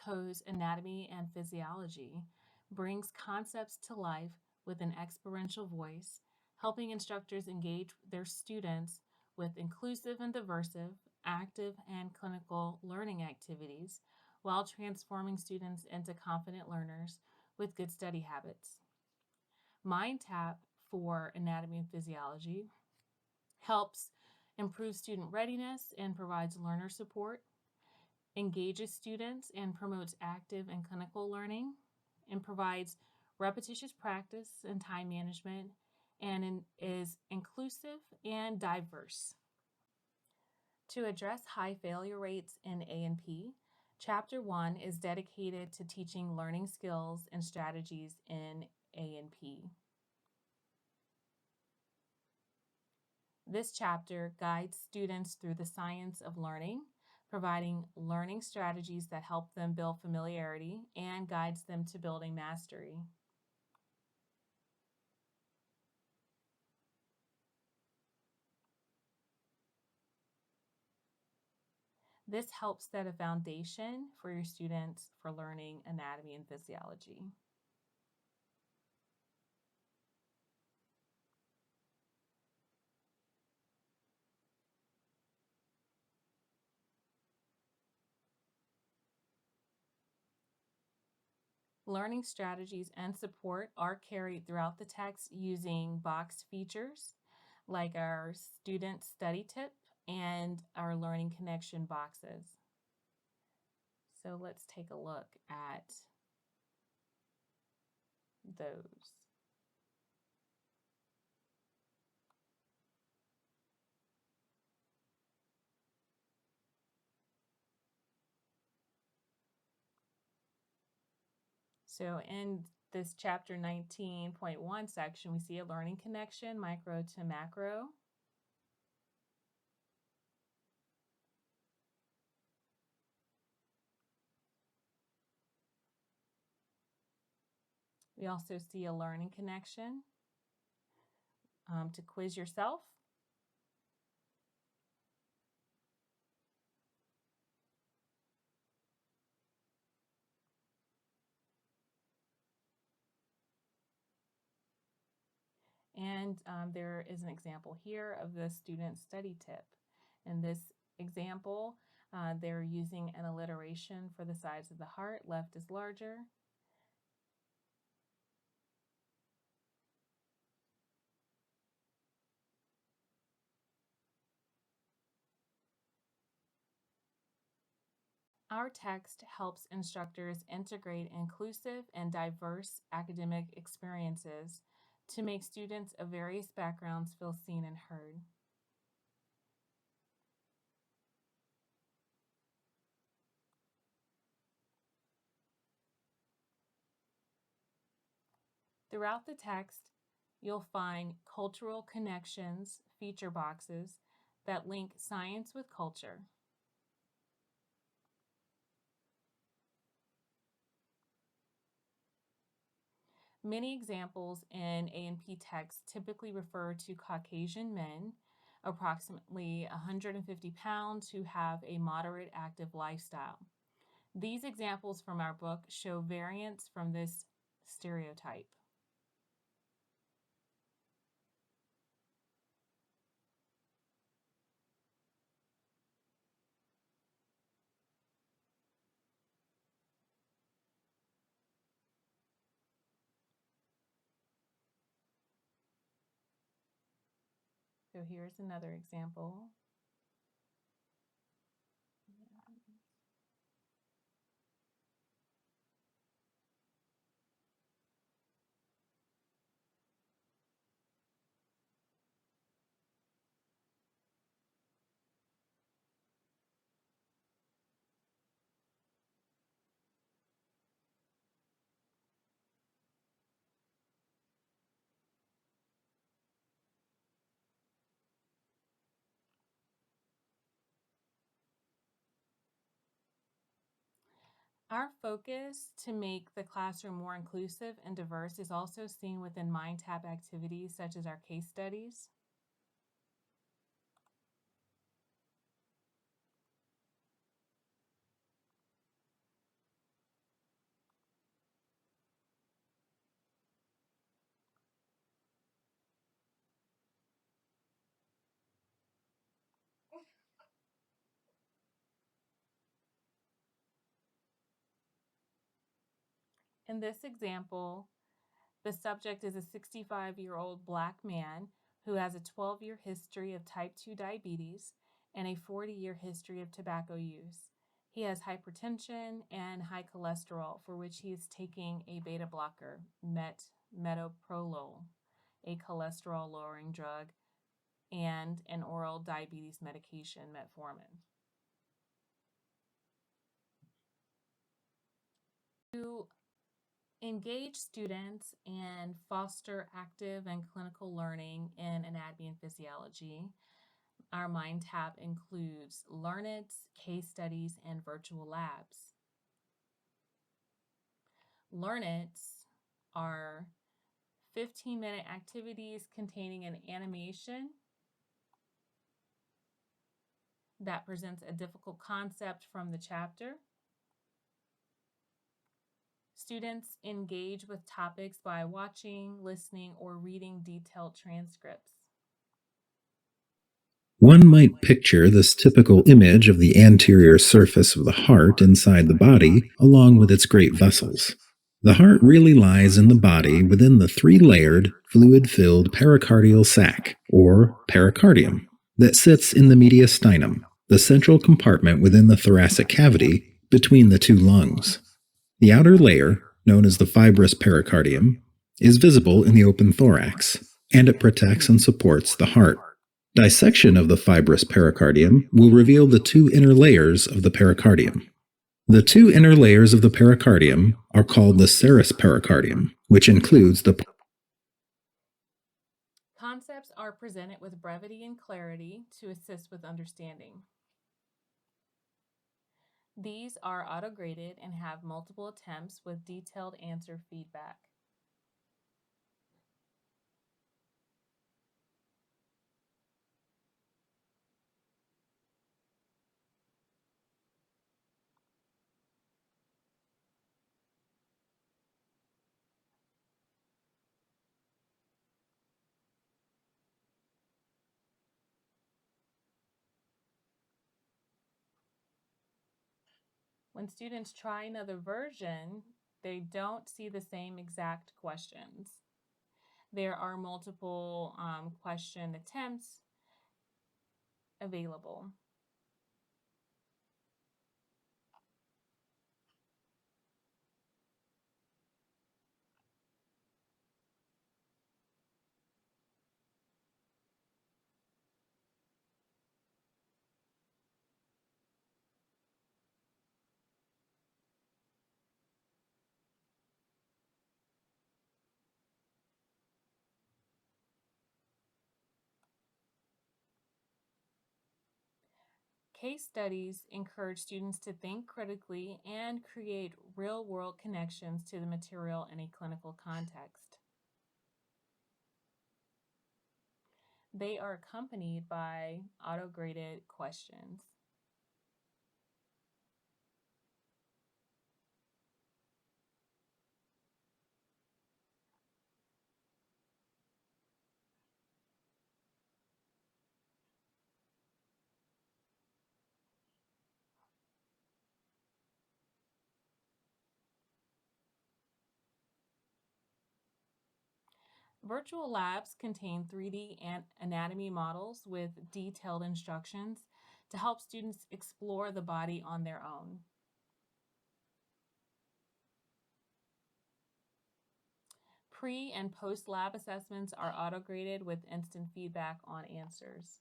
Coe's Anatomy and Physiology brings concepts to life with an experiential voice, helping instructors engage their students with inclusive and diverse, active and clinical learning activities while transforming students into confident learners with good study habits. MindTap for Anatomy and Physiology helps improve student readiness and provides learner support, engages students and promotes active and clinical learning, and provides repetitious practice and time management, and is inclusive and diverse. To address high failure rates in A&P, Chapter 1 is dedicated to teaching learning skills and strategies in A&P. This chapter guides students through the science of learning, providing learning strategies that help them build familiarity and guides them to building mastery. This helps set a foundation for your students for learning anatomy and physiology. Learning strategies and support are carried throughout the text using boxed features like our student study tip and our learning connection boxes. So let's take a look at those. So in this chapter 19.1 section, we see a learning connection, micro to macro. We also see a learning connection to quiz yourself. And there is an example here of the student study tip. In this example, they're using an alliteration for the size of the heart. Left is larger. Our text helps instructors integrate inclusive and diverse academic experiences to make students of various backgrounds feel seen and heard. Throughout the text, you'll find cultural connections feature boxes that link science with culture. Many examples in A&P text typically refer to Caucasian men, approximately 150 pounds, who have a moderate active lifestyle. These examples from our book show variance from this stereotype. So here's another example. Our focus to make the classroom more inclusive and diverse is also seen within MindTap activities such as our case studies. In this example, the subject is a 65-year-old Black man who has a 12-year history of type 2 diabetes and a 40-year history of tobacco use. He has hypertension and high cholesterol, for which he is taking a beta blocker, metoprolol, a cholesterol-lowering drug, and an oral diabetes medication, metformin. To engage students and foster active and clinical learning in anatomy and physiology, our MindTap includes Learn-Its, case studies, and virtual labs. Learn-Its are 15-minute activities containing an animation that presents a difficult concept from the chapter. Students engage with topics by watching, listening, or reading detailed transcripts. One might picture this typical image of the anterior surface of the heart inside the body, along with its great vessels. The heart really lies in the body within the three-layered, fluid-filled pericardial sac, or pericardium, that sits in the mediastinum, the central compartment within the thoracic cavity between the two lungs. The outer layer, known as the fibrous pericardium, is visible in the open thorax, and it protects and supports the heart. Dissection of the fibrous pericardium will reveal the two inner layers of the pericardium. The two inner layers of the pericardium are called the serous pericardium, which includes the Concepts are presented with brevity and clarity to assist with understanding. These are auto-graded and have multiple attempts with detailed answer feedback. When students try another version, they don't see the same exact questions. There are multiple question attempts available. Case studies encourage students to think critically and create real-world connections to the material in a clinical context. They are accompanied by auto-graded questions. Virtual labs contain 3D and anatomy models with detailed instructions to help students explore the body on their own. Pre- and post-lab assessments are auto-graded with instant feedback on answers.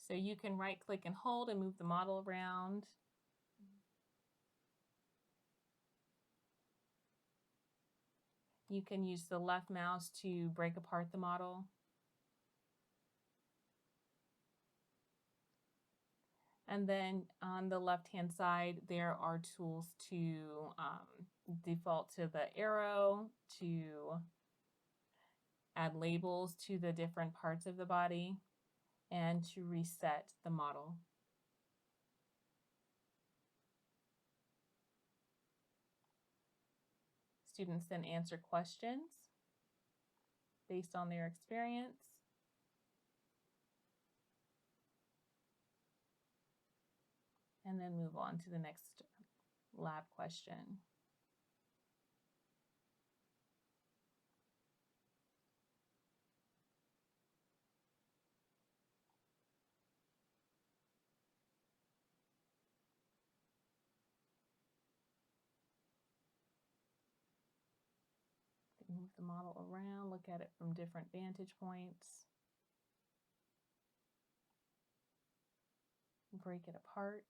So you can right click and hold and move the model around. You can use the left mouse to break apart the model. And then on the left-hand side, there are tools to default to the arrow, to add labels to the different parts of the body, and to reset the model. Students then answer questions based on their experience. And then move on to the next lab question. Move the model around, look at it from different vantage points. Break it apart.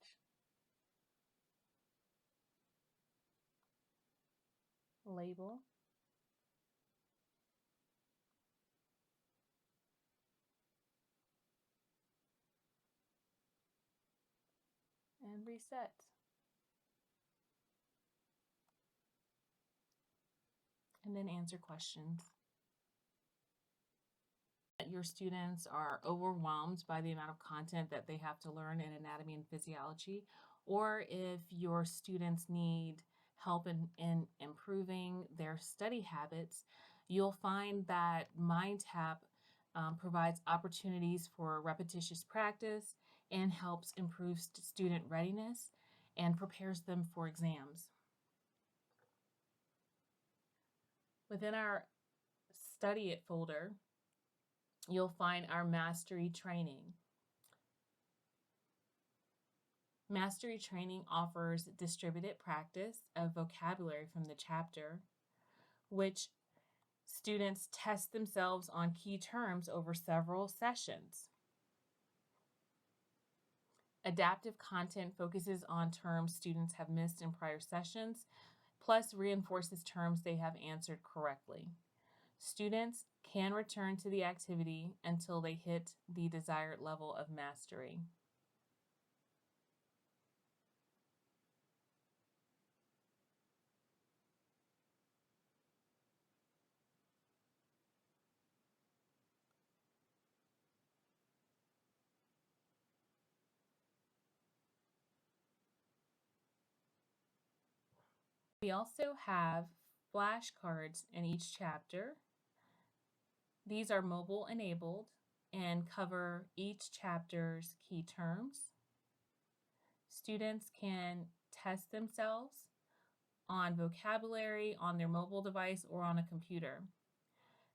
Label. And reset. And then answer questions. Your students are overwhelmed by the amount of content that they have to learn in anatomy and physiology, or if your students need help in improving their study habits, you'll find that MindTap provides opportunities for repetitious practice and helps improve student readiness and prepares them for exams. Within our Study It folder, you'll find our mastery training. Mastery training offers distributed practice of vocabulary from the chapter, which students test themselves on key terms over several sessions. Adaptive content focuses on terms students have missed in prior sessions, plus reinforces terms they have answered correctly. Students can return to the activity until they hit the desired level of mastery. We also have flashcards in each chapter. These are mobile enabled and cover each chapter's key terms. Students can test themselves on vocabulary on their mobile device or on a computer.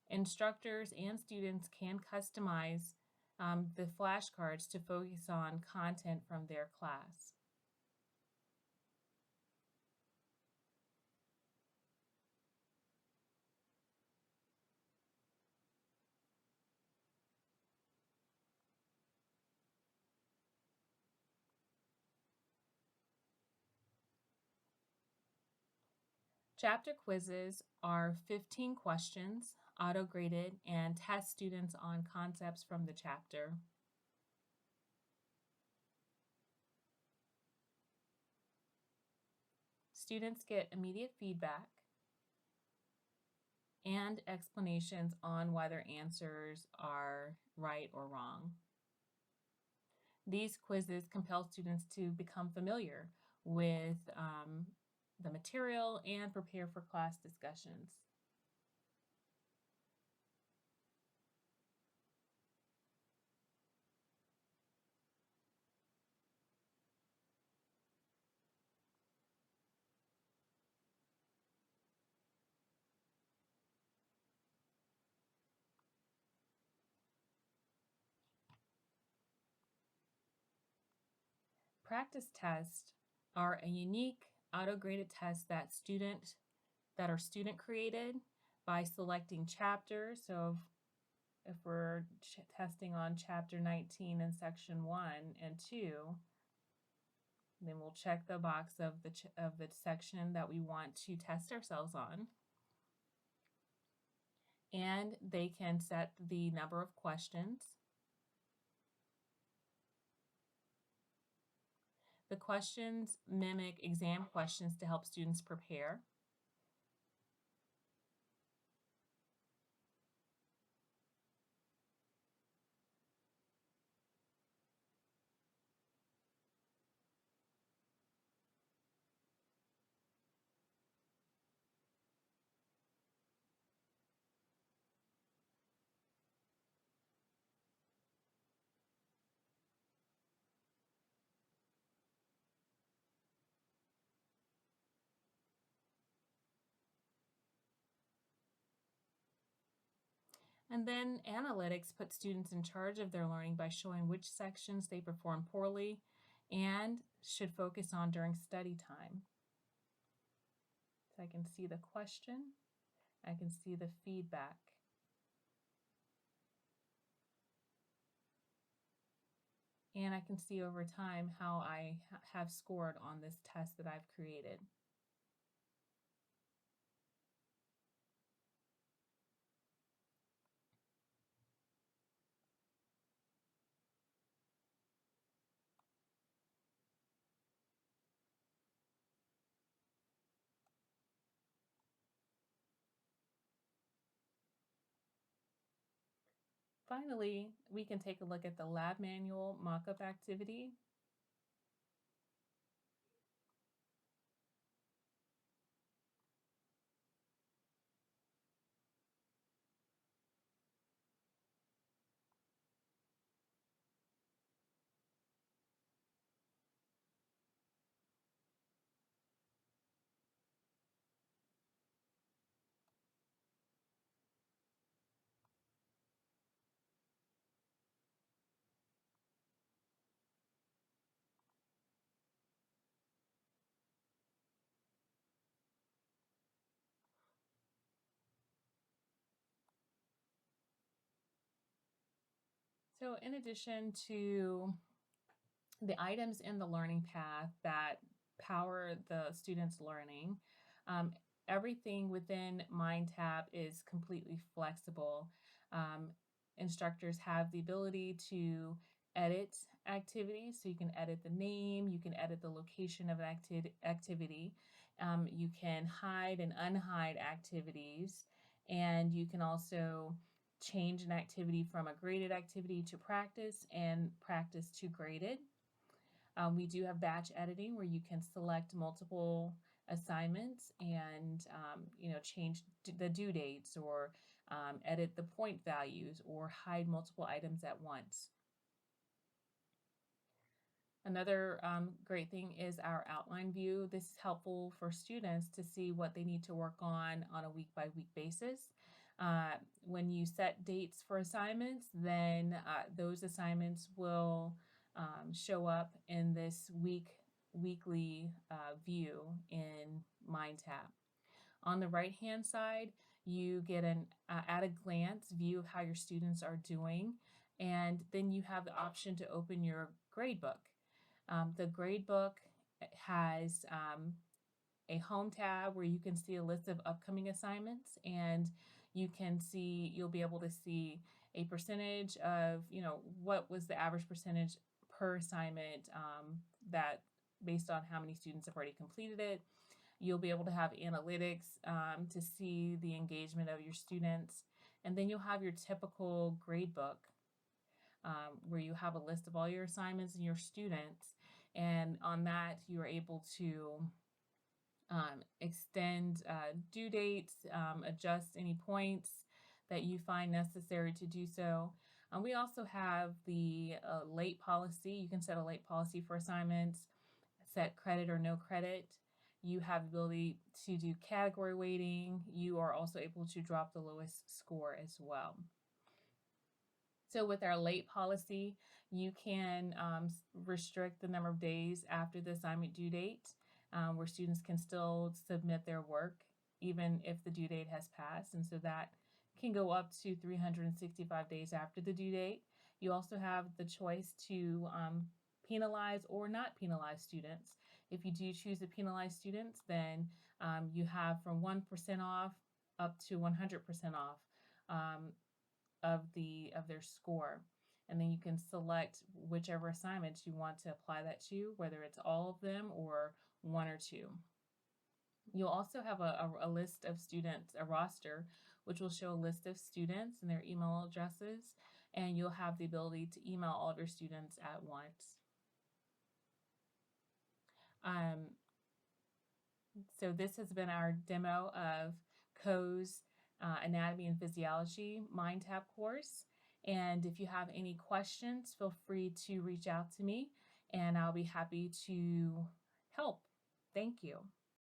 Instructors and students can customize the flashcards to focus on content from their class. Chapter quizzes are 15 questions, auto-graded, and test students on concepts from the chapter. Students get immediate feedback and explanations on why their answers are right or wrong. These quizzes compel students to become familiar with the material and prepare for class discussions. Practice tests are a unique auto-graded test that are student created by selecting chapters. So if we're testing on chapter 19 in section 1 and 2, then we'll check the box of the section that we want to test ourselves on. And they can set the number of questions. The questions mimic exam questions to help students prepare. And then analytics puts students in charge of their learning by showing which sections they perform poorly and should focus on during study time. So I can see the question, I can see the feedback. And I can see over time how I have scored on this test that I've created. Finally, we can take a look at the lab manual mock-up activity. So in addition to the items in the learning path that power the students' learning, um, everything within MindTap is completely flexible. Um, Instructors have the ability to edit activities, so you can edit the name, you can edit the location of an activity, you can hide and unhide activities, and you can also change an activity from a graded activity to practice and practice to graded. We do have batch editing where you can select multiple assignments and change the due dates or edit the point values or hide multiple items at once. Another great thing is our outline view. This is helpful for students to see what they need to work on a week-by-week basis. When you set dates for assignments, then those assignments will show up in this weekly view in MindTap. On the right-hand side, you get an at a glance view of how your students are doing, and then you have the option to open your gradebook. The gradebook has a home tab where you can see a list of upcoming assignments, and you'll be able to see a percentage of, what was the average percentage per assignment, that based on how many students have already completed it. You'll be able to have analytics to see the engagement of your students, and then you'll have your typical gradebook where you have a list of all your assignments and your students, and on that you are able to extend due dates, adjust any points that you find necessary to do so. We also have the late policy. You can set a late policy for assignments, set credit or no credit. You have the ability to do category weighting. You are also able to drop the lowest score as well. So with our late policy, you can restrict the number of days after the assignment due date, where students can still submit their work even if the due date has passed. And so that can go up to 365 days after the due date. You also have the choice to penalize or not penalize students. If you do choose to penalize students, then you have from 1% off up to 100% off of their score. And then you can select whichever assignments you want to apply that to, whether it's all of them or one or two. You'll also have a list of students, a roster, which will show a list of students and their email addresses, and you'll have the ability to email all of your students at once. So this has been our demo of Coe's Anatomy and Physiology MindTap course. And if you have any questions, feel free to reach out to me and I'll be happy to help. Thank you.